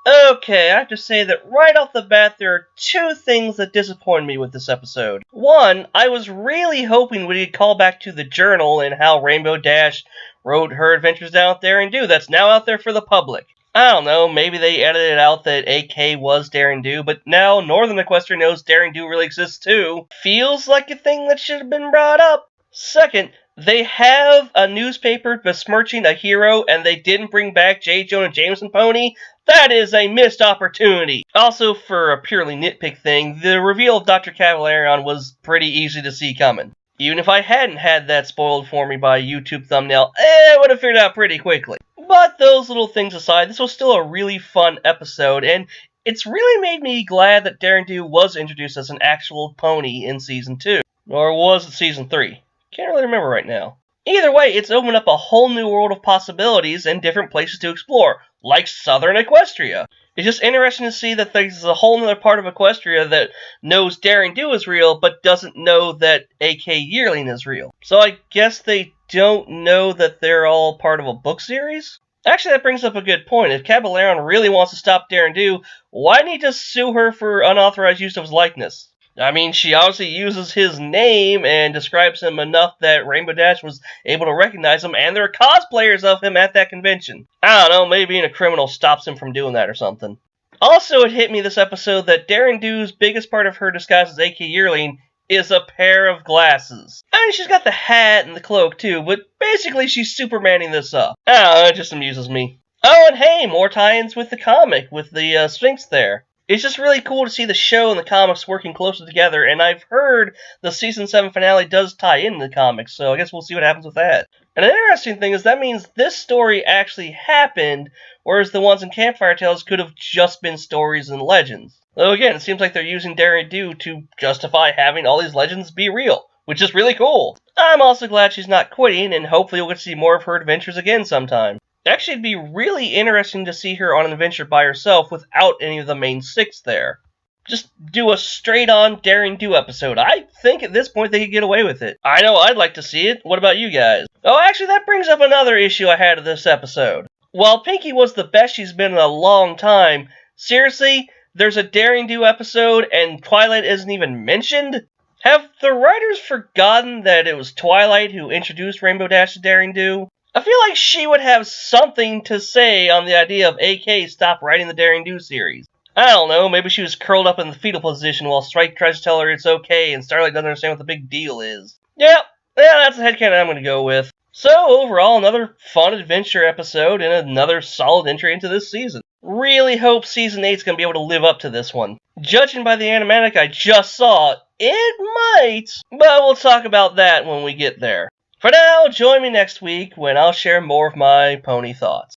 Okay, I have to say that right off the bat, there are two things that disappointed me with this episode. One, I was really hoping we'd call back to the journal and how Rainbow Dash wrote her adventures down there and do that's now out there for the public. I don't know, maybe they edited out that AK was Daring Do, but now Northern Equestria knows Daring Do really exists too. Feels like a thing that should have been brought up. Second, they have a newspaper besmirching a hero and they didn't bring back J. Jonah Jameson Pony. That is a missed opportunity. Also, for a purely nitpick thing, the reveal of Dr. Cavallarion was pretty easy to see coming. Even if I hadn't had that spoiled for me by a YouTube thumbnail, I would have figured out pretty quickly. But those little things aside, this was still a really fun episode, and it's really made me glad that Daring Do was introduced as an actual pony in Season 2. Or was it Season 3? Can't really remember right now. Either way, it's opened up a whole new world of possibilities and different places to explore, like Southern Equestria. It's just interesting to see that there's a whole other part of Equestria that knows Daring Do is real, but doesn't know that AK Yearling is real. So I guess they don't know that they're all part of a book series? Actually, that brings up a good point. If Cavallarion really wants to stop Daring Do, why didn't he just sue her for unauthorized use of his likeness? I mean, she obviously uses his name and describes him enough that Rainbow Dash was able to recognize him, and there are cosplayers of him at that convention. I don't know, maybe being a criminal stops him from doing that or something. Also, it hit me this episode that Daring Do's biggest part of her disguise as AK Yearling is a pair of glasses. I mean, she's got the hat and the cloak too, but basically she's Supermaning this up. I don't know, it just amuses me. Oh, and hey, more tie-ins with the comic, with the Sphinx there. It's just really cool to see the show and the comics working closer together, and I've heard the Season 7 finale does tie into the comics, so I guess we'll see what happens with that. And an interesting thing is that means this story actually happened, whereas the ones in Campfire Tales could have just been stories and legends. Though again, it seems like they're using Daring Do to justify having all these legends be real, which is really cool. I'm also glad she's not quitting, and hopefully we'll get to see more of her adventures again sometime. Actually, it'd be really interesting to see her on an adventure by herself without any of the main six there. Just do a straight-on Daring Do episode. I think at this point they could get away with it. I know I'd like to see it. What about you guys? Oh, actually, that brings up another issue I had of this episode. While Pinkie was the best she's been in a long time, seriously, there's a Daring Do episode and Twilight isn't even mentioned? Have the writers forgotten that it was Twilight who introduced Rainbow Dash to Daring Do? I feel like she would have something to say on the idea of AK stop writing the Daring Do series. I don't know, maybe she was curled up in the fetal position while Strike tries to tell her it's okay and Starlight doesn't understand what the big deal is. Yeah, that's the headcanon I'm going to go with. So, overall, another fun adventure episode and another solid entry into this season. Really hope Season 8's going to be able to live up to this one. Judging by the animatic I just saw, it might, but we'll talk about that when we get there. For now, join me next week when I'll share more of my pony thoughts.